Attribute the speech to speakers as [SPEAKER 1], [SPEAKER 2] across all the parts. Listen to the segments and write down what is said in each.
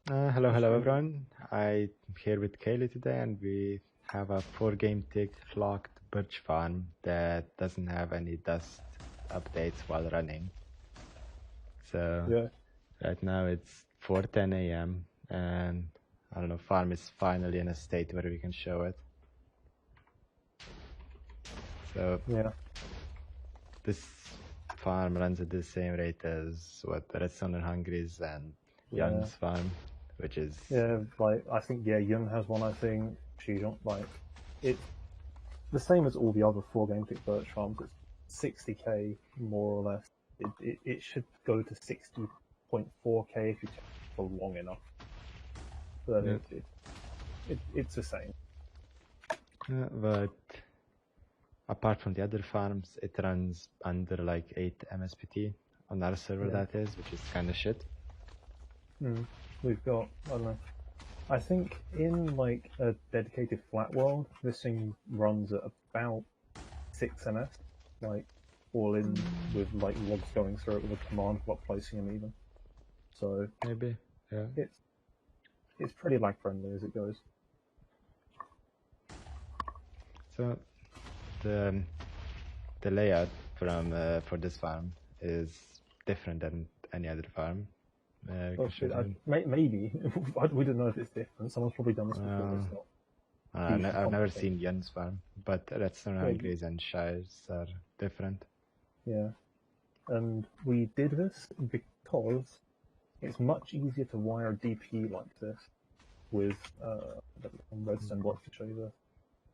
[SPEAKER 1] Hello everyone. I'm here with Kaylee today, and we have a 4 game tick locked Birch farm that doesn't have any dust updates while running. So
[SPEAKER 2] Yeah.
[SPEAKER 1] right now it's 4:10 a.m. and I don't know, farm is finally in a state where we can show it. So
[SPEAKER 2] Yeah.
[SPEAKER 1] this farm runs at the same rate as what Redstone and Hungry's and Jan's farm, which is
[SPEAKER 2] I think Yun has one. I think Shijong, it's the same as all the other 4 game tick Birch farms. It's 60k more or less. It should go to 60.4k if you take it for long enough. But it's the same.
[SPEAKER 1] But apart from the other farms, it runs under like 8 MSPT on our server, that is, which is kind of shit.
[SPEAKER 2] We've got, I don't know, I think in like a dedicated flat world, this thing runs at about 6 ms, like all in with like logs going through it with a command block placing them even. So
[SPEAKER 1] maybe, yeah.
[SPEAKER 2] It's pretty lag friendly as it goes.
[SPEAKER 1] So the layout from for this farm is different than any other farm.
[SPEAKER 2] Maybe we don't know if it's different. Someone's probably done this before. It's not.
[SPEAKER 1] I've never seen Yen's farm, but Redstone Hungry's and Shire's are different.
[SPEAKER 2] Yeah, and we did this because it's much easier to wire DP like this with redstone blocks to show you this.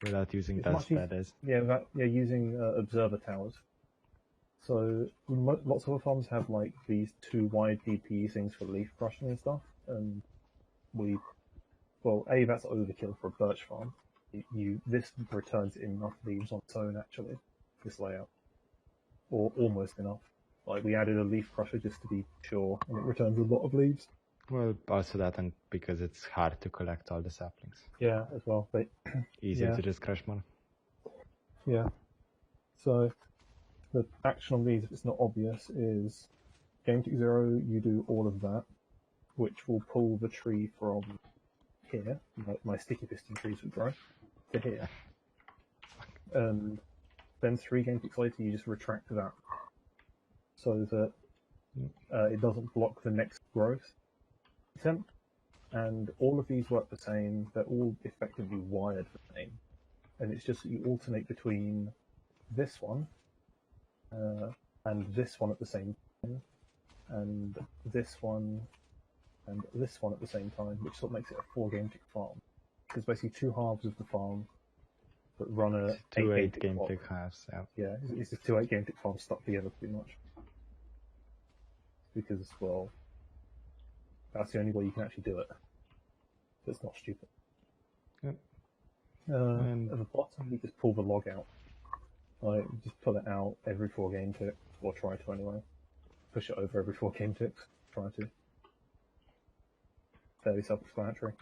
[SPEAKER 1] Without using dust, that is.
[SPEAKER 2] Yeah, using observer towers. So lots of our farms have like these 2 wide DP things for leaf crushing and stuff, and that's overkill for a birch farm. This returns enough leaves on its own actually, this layout, or almost enough. Like we added a leaf crusher just to be sure, and it returns a lot of leaves.
[SPEAKER 1] Well, also that, and because it's hard to collect all the saplings.
[SPEAKER 2] Yeah, as well, but
[SPEAKER 1] easier to just crush more.
[SPEAKER 2] Yeah. So the action on these, if it's not obvious, is game tick 0, you do all of that, which will pull the tree from here, my sticky piston trees would grow, to here. And then 3 game ticks later, you just retract that so that it doesn't block the next growth attempt. And all of these work the same. They're all effectively wired the same. And it's just that you alternate between this one and this one at the same time, and this one and this one at the same time, which sort of makes it a 4 game tick farm. There's basically 2 halves of the farm that run a
[SPEAKER 1] 2 8 game tick halves.
[SPEAKER 2] Yeah, it's a 2 8 game tick farm stuck together pretty much. Because, well, that's the only way you can actually do it. It's not stupid.
[SPEAKER 1] Yep.
[SPEAKER 2] At the bottom, we just pull the log out. Like, just pull it out every 4 game tick, or try to anyway. Push it over every 4 game ticks, try to. Fairly self-explanatory.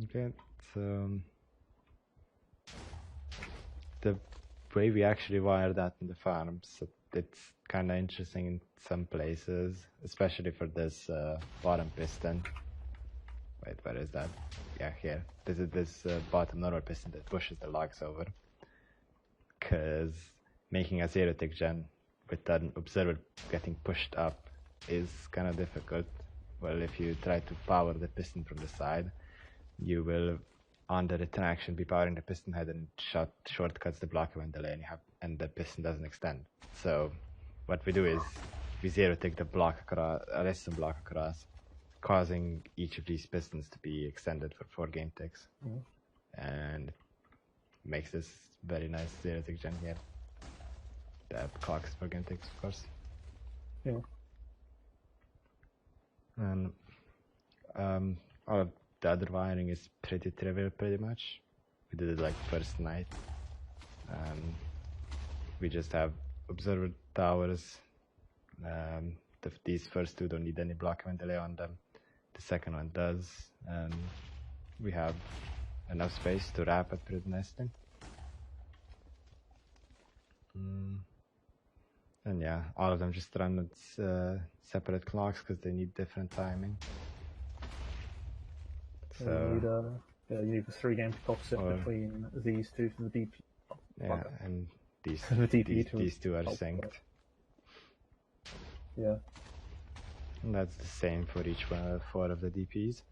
[SPEAKER 1] Okay, so the way we actually wire that in the farms, it's kind of interesting in some places, especially for this bottom piston. Wait, where is that? Yeah, here. This is this bottom normal piston that pushes the logs over. Because making a 0 tick gen with an observer getting pushed up is kind of difficult. Well, if you try to power the piston from the side, you will, on the return action, be powering the piston head, and shortcuts the block event delay, and the piston doesn't extend. So what we do is we 0 tick the block across, a redstone block across, causing each of these pistons to be extended for 4 game ticks. And makes this very nice 0 tick gen here. The clock is 4 game ticks, of course.
[SPEAKER 2] Yeah.
[SPEAKER 1] And all of the other wiring is pretty trivial, pretty much. We did it like first night. We just have observer towers. These first 2 don't need any block event delay on them. The second one does. And we have enough space to wrap it pretty nicely. And yeah, all of them just run at separate clocks because they need different timing. So
[SPEAKER 2] you need a 3 game tick offset between these two from the DP.
[SPEAKER 1] Yeah, and these
[SPEAKER 2] the DP
[SPEAKER 1] these two are synced.
[SPEAKER 2] Yeah.
[SPEAKER 1] And that's the same for each one, 4 of the DPs.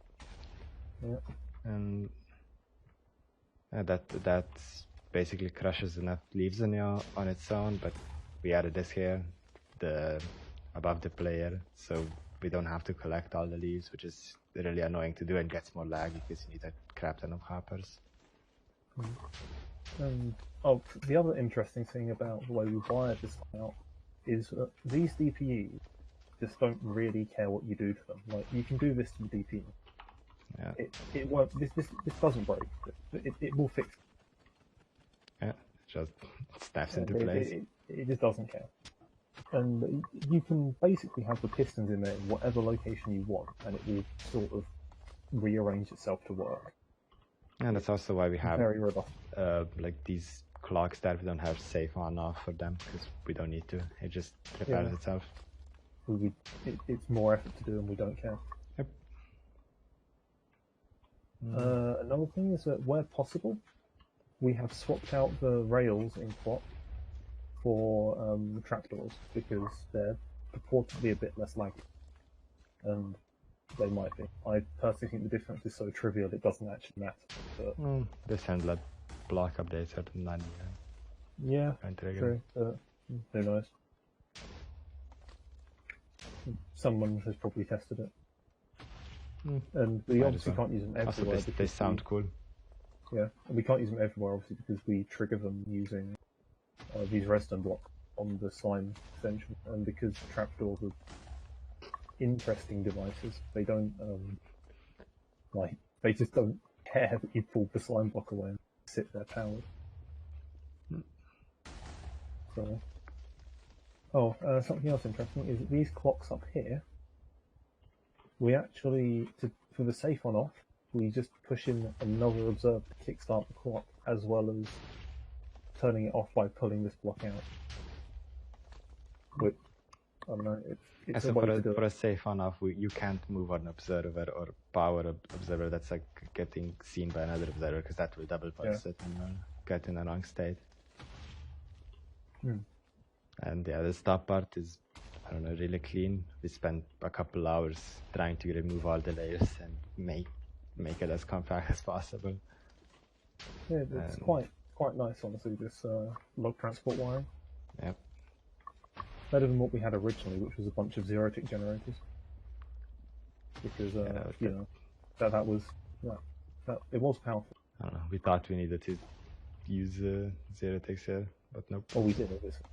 [SPEAKER 2] Yeah.
[SPEAKER 1] And that basically crushes enough leaves on its own, but we added this here, above the player, so we don't have to collect all the leaves, which is really annoying to do and gets more laggy because you need a crap ton of hoppers.
[SPEAKER 2] The other interesting thing about the way we wired this out is that these DPEs just don't really care what you do to them. Like, you can do this to the DPE.
[SPEAKER 1] Yeah.
[SPEAKER 2] It won't. This doesn't break. It will fix.
[SPEAKER 1] Yeah, it just snaps into place.
[SPEAKER 2] It just doesn't care. And you can basically have the pistons in there in whatever location you want, and it will sort of rearrange itself to work.
[SPEAKER 1] And that's also why we have
[SPEAKER 2] very robust.
[SPEAKER 1] Like these clocks that we don't have safe on off for them because we don't need to. It just repairs itself.
[SPEAKER 2] It's more effort to do, and we don't care.
[SPEAKER 1] Yep.
[SPEAKER 2] Another thing is that where possible, we have swapped out the rails in clock for trapdoors because they're purportedly a bit less laggy, and they might be. I personally think the difference is so trivial it doesn't actually matter. But
[SPEAKER 1] this handler block updates are not.
[SPEAKER 2] Yeah, true. Who knows? Someone has probably tested it. And we obviously can't use them everywhere.
[SPEAKER 1] Also, they sound cool.
[SPEAKER 2] Yeah, and we can't use them everywhere, obviously, because we trigger them using these redstone blocks on the slime extension, and because trapdoors are interesting devices, they don't they just don't care that you pulled the slime block away and sit there powered. So, something else interesting is that these clocks up here, we actually, for the safe on off, we just push in another observer to kickstart the clock, as well as turning it off by pulling this block out. Which, I don't know, it's a way to do it.
[SPEAKER 1] For a safe on off, you can't move an observer or power an observer that's like getting seen by another observer, because that will double pulse it and get in the wrong state. And yeah, the stop part is, I don't know, really clean. We spent a couple hours trying to remove all the layers and make it as compact as possible.
[SPEAKER 2] Yeah, it's quite nice, honestly, this log transport wiring.
[SPEAKER 1] Yep.
[SPEAKER 2] Better than what we had originally, which was a bunch of zero-tick generators. Because, you know, that was it was powerful.
[SPEAKER 1] I don't know, we thought we needed to use zero-ticks here, but nope.
[SPEAKER 2] Oh, we did, obviously.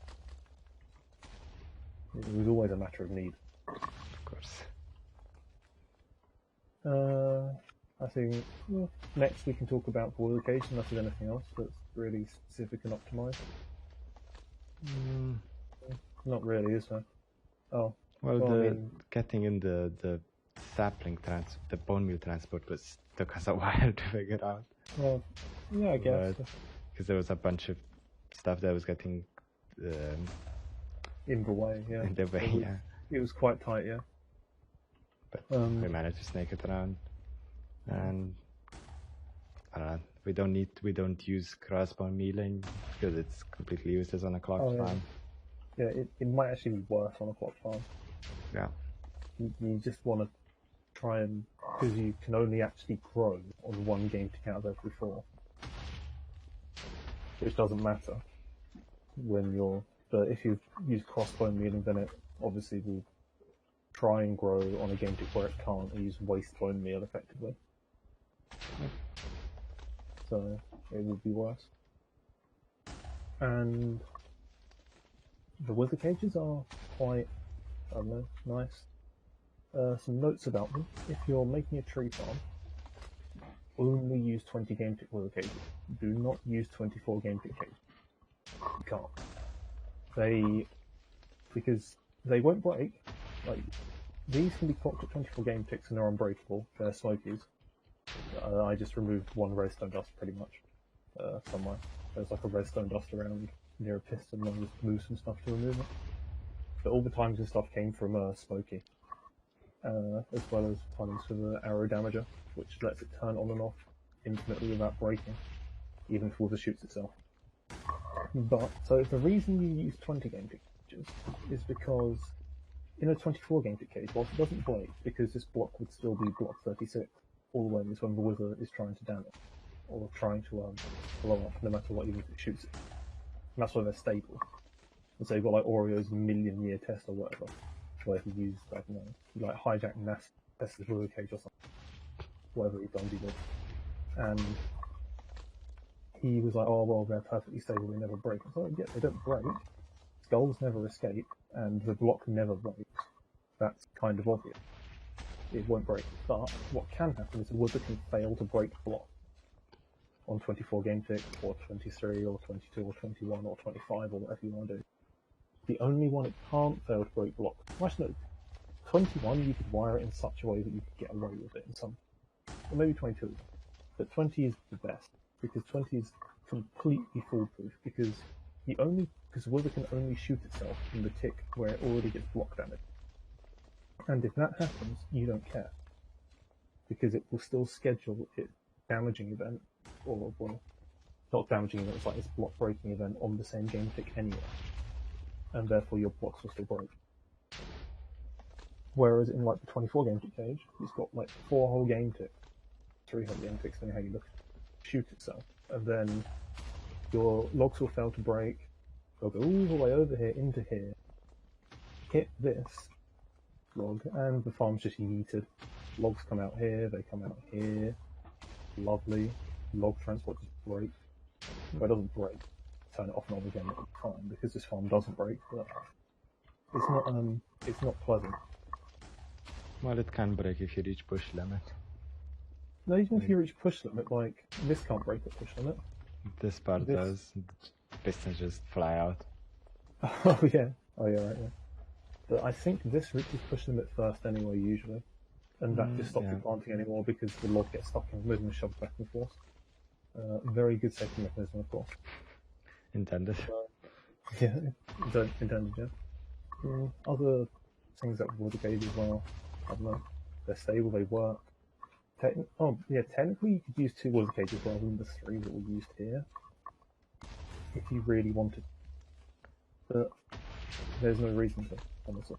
[SPEAKER 2] It was always a matter of need.
[SPEAKER 1] Of course.
[SPEAKER 2] I think next we can talk about boiler cage, unless there's anything else that's really specific and optimized. Not really, is there? Oh.
[SPEAKER 1] Well, getting in the sapling the bone meal transport took us a while to figure out.
[SPEAKER 2] Well, yeah, I guess.
[SPEAKER 1] Because there was a bunch of stuff that was getting
[SPEAKER 2] in the way, yeah.
[SPEAKER 1] In the way,
[SPEAKER 2] It was quite tight, yeah.
[SPEAKER 1] But we managed to snake it around, and I don't know. We don't use crossbone milling because it's completely useless on a clock farm.
[SPEAKER 2] Yeah, it might actually be worse on a clock farm.
[SPEAKER 1] Yeah.
[SPEAKER 2] You just want to try and, because you can only actually grow on one game tick out of every 4, which doesn't matter when you're. But if you use crossbone milling, then it obviously will try and grow on a game tick where it can't, and use waste bone meal effectively. So it would be worse. And the wither cages are quite, I don't know, nice. Some notes about them. If you're making a tree farm, only use 20 game tick wither cages. Do not use 24 game tick cages. You can't. Because they won't break. Like, these can be clocked at 24 game ticks and they're unbreakable. They're smokies. I just removed one redstone dust pretty much somewhere. There's like a redstone dust around near a piston, and I just moved some stuff to remove it. but all the timings and stuff came from Smokey, as well as timings for the arrow damager, which lets it turn on and off infinitely without breaking, even if Wither shoots itself. But, so the reason you use 20 game tick cages is because in a 24 game tick cage, whilst it doesn't break, because this block would still be block 36 always when the Wither is trying to damage, or trying to blow up, no matter what, even if it shoots it. And that's why they're stable. And so you've got like Oreo's million-year test or whatever, where he used, I don't know, he like hijacked Tesla's Wither cage or something, whatever he done, he did. And he was like, oh, well, they're perfectly stable, they never break. I was like, yeah, they don't break. Skulls never escape, and the block never breaks. That's kind of obvious. It won't break. But what can happen is the Wither can fail to break the block on 24 game tick, or 23, or 22, or 21, or 25, or whatever you want to do. The only one it can't fail to break block. Well, actually, no, 21 you could wire it in such a way that you could get away with it in some, or maybe 22. But 20 is the best, because 20 is completely foolproof, because Wither can only shoot itself from the tick where it already gets block damage. And if that happens, you don't care, because it will still schedule its damaging event, or well, not damaging event, it's like its block breaking event on the same game tick anyway, and therefore your blocks will still break. Whereas in like the 24 game tick cage, it's got like 4 whole game ticks, 3 whole game ticks, depending how you look at it, shoot itself, and then your logs will fail to break. They'll go all the way over here into here, hit this log, and the farm's just yeeted. Logs come out here, they come out here. Lovely. Log transport just breaks. Well, it doesn't break. Turn it off and on again at the time, because this farm doesn't break, but it's not pleasant.
[SPEAKER 1] Well, it can break if you reach push limit.
[SPEAKER 2] No, even if you reach push limit, like, this can't break at push limit.
[SPEAKER 1] This part does. Pistons just fly out.
[SPEAKER 2] Oh yeah, right, yeah. But I think this reaches push limit first anyway, usually. And that just stops it planting anymore because the log gets stuck in the middle and shoved back and forth. Very good safety mechanism, of course.
[SPEAKER 1] Intended.
[SPEAKER 2] Yeah, intended, yeah. Other things that Wither cage as well, I don't know. They're stable, they work. Technically you could use 2 Wither cages rather than the 3 that we used here, if you really wanted. But there's no reason to, honestly.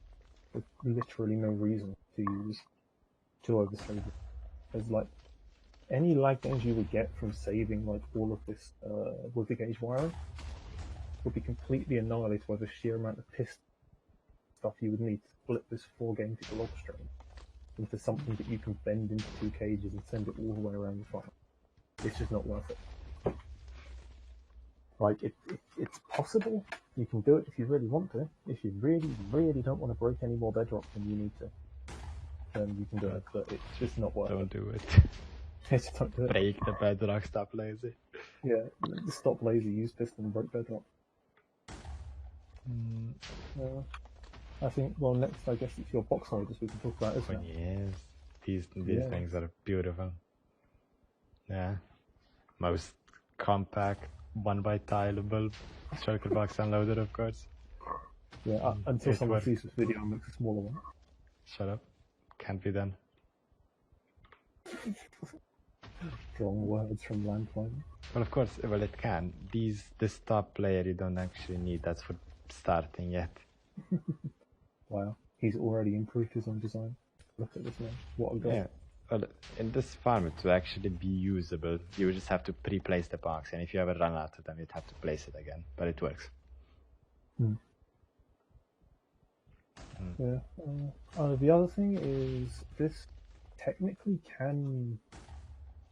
[SPEAKER 2] There's literally no reason to use 2 over 3. There's like, any lag gains you would get from saving like all of this Wither gauge wiring would be completely annihilated by the sheer amount of piss stuff you would need to split this 4 game tick log string into something that you can bend into 2 cages and send it all the way around the farm. It's just not worth it. Like, it's possible. You can do it if you really want to. If you really, really don't want to break any more bedrock than you need to, then you can do it, but it's just not worth it.
[SPEAKER 1] Don't do it.
[SPEAKER 2] Just don't do it.
[SPEAKER 1] Break the bedrock, stop lazy.
[SPEAKER 2] Yeah, just stop lazy, use piston and break bedrock. I think, well, next I guess it's your box holders we can talk about, isn't it?
[SPEAKER 1] Yes, these things are beautiful. Yeah, most compact, 1x-tileable circle box unloader, of course.
[SPEAKER 2] Yeah, until someone sees this video and makes a smaller one.
[SPEAKER 1] Shut up. Can't be done.
[SPEAKER 2] Strong words from Landmine.
[SPEAKER 1] Well, of course, well, it can. This top layer you don't actually need. That's for starting yet.
[SPEAKER 2] Wow, he's already improved his own design. Look at this man. What a guy.
[SPEAKER 1] Yeah. Well, in this farm, to actually be usable, you would just have to pre-place the box, and if you ever run out of them, you'd have to place it again. But it works.
[SPEAKER 2] Yeah. The other thing is this technically can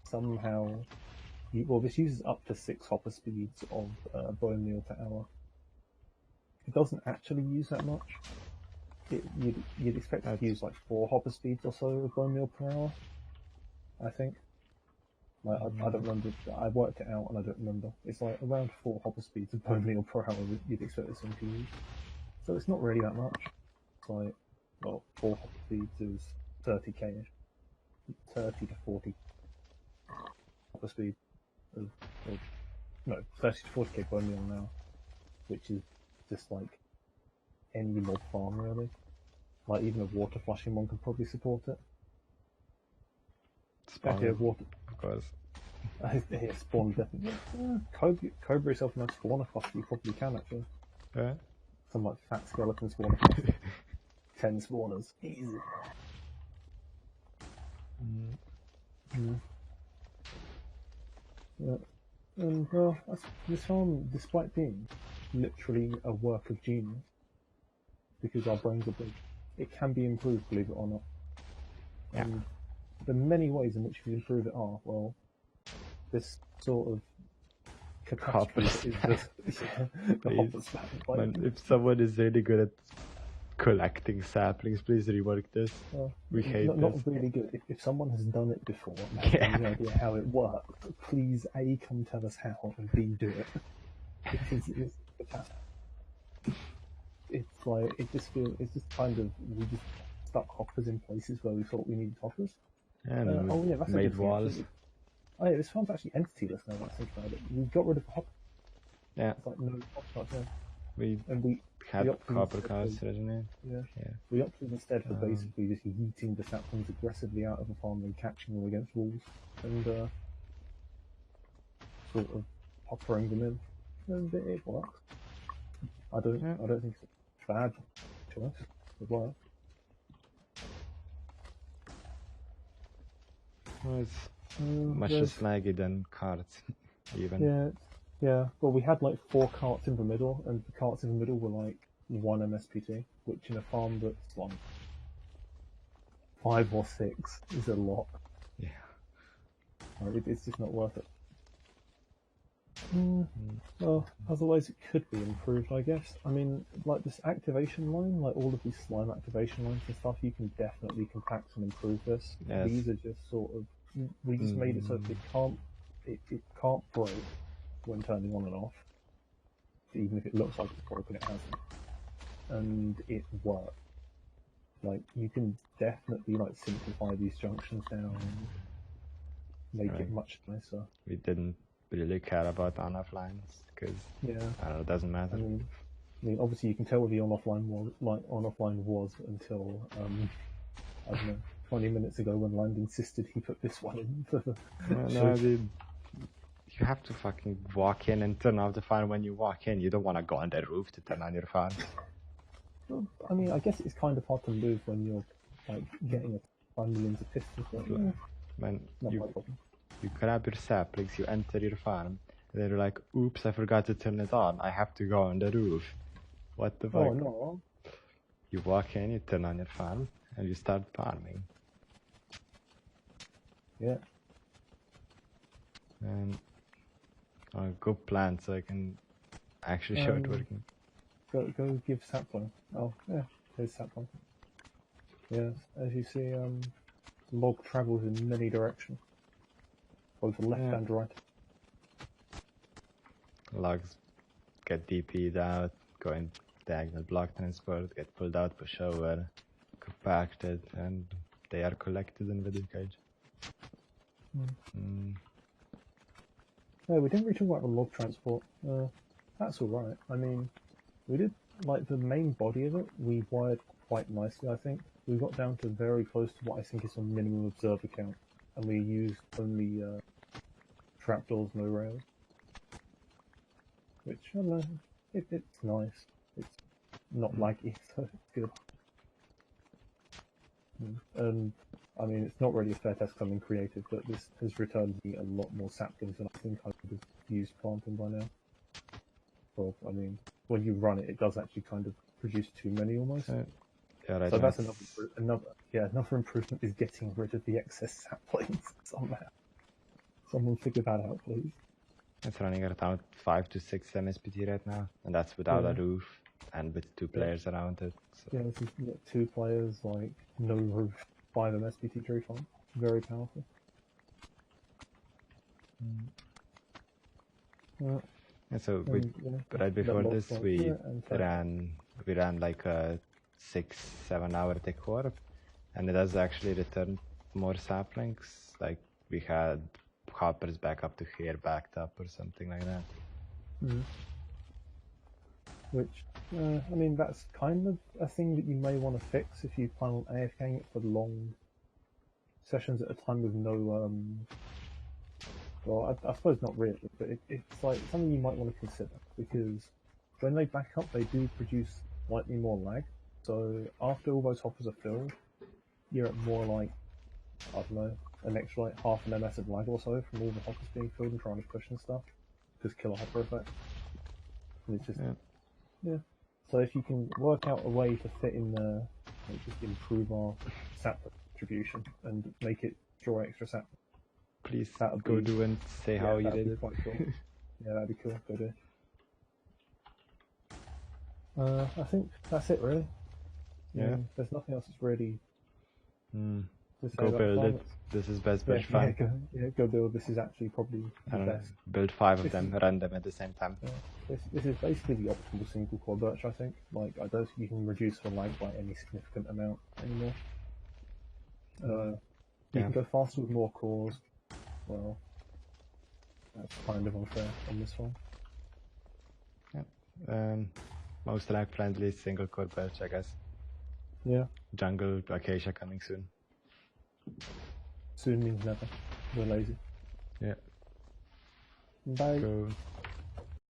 [SPEAKER 2] somehow. This uses up to 6 hopper speeds of bone meal per hour. It doesn't actually use that much. You'd expect it to use like 4 hopper speeds or so of bone meal per hour, I think. Like, I don't remember. I worked it out and I don't remember. It's like around 4 hopper speeds of bone meal per hour that you'd expect this thing to use. So it's not really that much. It's like, well, 4 hopper speeds is 30k, 30 to 40 hopper speed of 30 to 40k bone meal an hour, which is just like any mob farm really. Like even a water flushing one could probably support it. Actually, a water.
[SPEAKER 1] Of course.
[SPEAKER 2] Yeah, spawn definitely. Cobra yourself a nice spawner cluster. You probably can actually.
[SPEAKER 1] Yeah.
[SPEAKER 2] Some like fat skeleton spawner cluster. 10 spawners, easy. Yeah. And this farm, despite being literally a work of genius, because our brains are big, it can be improved, believe it or not.
[SPEAKER 1] Yeah.
[SPEAKER 2] And the many ways in which you improve it are, well, this sort of catastrophe is just the hopper spam. Like,
[SPEAKER 1] if someone is really good at collecting saplings, please rework this. We hate this.
[SPEAKER 2] Not really good. If someone has done it before and has any idea how it works, please A, come tell us how, and B, do it. Because it's fantastic. It's like, it's just kind of, we just stuck hoppers in places where we thought we needed hoppers.
[SPEAKER 1] And
[SPEAKER 2] that's
[SPEAKER 1] made walls.
[SPEAKER 2] Oh yeah, this farm's actually entityless now that I think about it. We got rid of the hopper.
[SPEAKER 1] Yeah.
[SPEAKER 2] It's like no hopper, yeah.
[SPEAKER 1] We had copper cows originally.
[SPEAKER 2] Yeah. We opted instead for basically just yeeting the saplings aggressively out of the farm and catching them against walls and sort of hoppering them in. And it works. I don't think it's a bad choice. It works.
[SPEAKER 1] Well, it's much less laggy than carts, even.
[SPEAKER 2] Yeah. Well, we had like 4 carts in the middle, and the carts in the middle were like 1 MSPT, which in a farm that's like 5 or 6 is a lot.
[SPEAKER 1] Yeah.
[SPEAKER 2] Like, it's just not worth it. Well, otherwise it could be improved, I guess. I mean, like this activation line, like all of these slime activation lines and stuff, you can definitely compact and improve this.
[SPEAKER 1] Yes.
[SPEAKER 2] These are just sort of, we just made it so that it can't break when turning on and off. Even if it looks like it's broken, it hasn't. And it works. Like, you can definitely like simplify these junctions down and make it much nicer.
[SPEAKER 1] We didn't really care about on-off lines because I don't know, it doesn't matter.
[SPEAKER 2] I mean, obviously you can tell what the on-off line was until I don't know, 20 minutes ago when Land insisted he put this one in.
[SPEAKER 1] No, dude. You have to fucking walk in and turn off the farm when you walk in. You don't want to go on the roof to turn on your farm.
[SPEAKER 2] Well, I mean, I guess it's kind of hard to move when you're like getting 5 millions of pistons.
[SPEAKER 1] Man,
[SPEAKER 2] not my problem.
[SPEAKER 1] You grab your saplings, you enter your farm, and then you're like, oops, I forgot to turn it on. I have to go on the roof. What the fuck?
[SPEAKER 2] Oh, no.
[SPEAKER 1] You walk in, you turn on your farm, and you start farming.
[SPEAKER 2] Yeah.
[SPEAKER 1] And I'll go plant so I can actually show it working.
[SPEAKER 2] Go give sapling. Oh, yeah, there's sapling. Yes, as you see, log travels in many directions. Both left and right.
[SPEAKER 1] Logs get DP'd out, go in diagonal block transport, get pulled out per shower, compacted, and they are collected in the cage.
[SPEAKER 2] Yeah, we didn't really talk about the log transport. That's alright. I mean, we did, like, the main body of it, we wired quite nicely, I think. We got down to very close to what I think is a minimum observer count, and we used only trapdoors, no rails. Which, I don't know, it's nice. It's not laggy, so it's good. And, I mean, it's not really a fair test coming creative, but this has returned me a lot more saplings than I think I would have used planting by now. Well, I mean, when you run it, it does actually kind of produce too many almost.
[SPEAKER 1] Right,
[SPEAKER 2] so that's another improvement is getting rid of the excess saplings somehow. Someone figure that out, please.
[SPEAKER 1] It's running at around 5 to 6 MSPT right now, and that's without a roof and with 2 players around it. So.
[SPEAKER 2] Yeah, this is 2 players, like, no roof, 5 MSPT tree farm. Very powerful.
[SPEAKER 1] And so right before this, we ran like a 6-7 hour tech warp, and it does actually return more saplings. Like we had hoppers back up to here, backed up or something like that.
[SPEAKER 2] which, I mean, that's kind of a thing that you may want to fix if you plan on AFKing it for long sessions at a time with no, well, I suppose not really, but it's like something you might want to consider, because when they back up, they do produce slightly more lag. So after all those hoppers are filled, you're at more like, I don't know, an extra like half an MS of lag or so from all the hoppers being filled and trying to push and stuff. Just killer hopper effect. And it's just, yeah. So if you can work out a way to fit in there, like just improve our sap distribution and make it draw extra sap.
[SPEAKER 1] Please
[SPEAKER 2] That'd
[SPEAKER 1] go
[SPEAKER 2] be-
[SPEAKER 1] do and say how you
[SPEAKER 2] that'd
[SPEAKER 1] did
[SPEAKER 2] be
[SPEAKER 1] it.
[SPEAKER 2] quite cool. Yeah, that'd be cool. Go do. I think that's it really.
[SPEAKER 1] Yeah.
[SPEAKER 2] There's nothing else that's really to say
[SPEAKER 1] Go
[SPEAKER 2] about
[SPEAKER 1] build
[SPEAKER 2] farm.
[SPEAKER 1] it. This is best
[SPEAKER 2] Yeah,
[SPEAKER 1] Birch farm.
[SPEAKER 2] go build. This is actually probably
[SPEAKER 1] I
[SPEAKER 2] the
[SPEAKER 1] don't know,
[SPEAKER 2] best.
[SPEAKER 1] build 5 of
[SPEAKER 2] This
[SPEAKER 1] them, run them at the same time.
[SPEAKER 2] This is basically the optimal single core Birch, I think. Like, I don't think you can reduce the lag by any significant amount anymore. You can go faster with more cores. Well, that's kind of unfair on this one.
[SPEAKER 1] Most lag friendly single core Birch, I guess.
[SPEAKER 2] Yeah,
[SPEAKER 1] Jungle Acacia coming soon.
[SPEAKER 2] soon means never. We're lazy.
[SPEAKER 1] Yeah.
[SPEAKER 2] Bye.
[SPEAKER 1] Go.